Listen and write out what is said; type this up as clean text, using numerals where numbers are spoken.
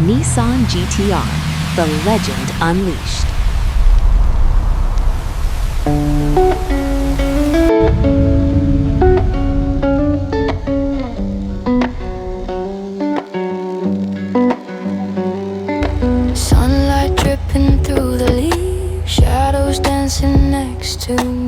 Nissan GT-R, the legend unleashed. Sunlight dripping through the leaves, shadows dancing next to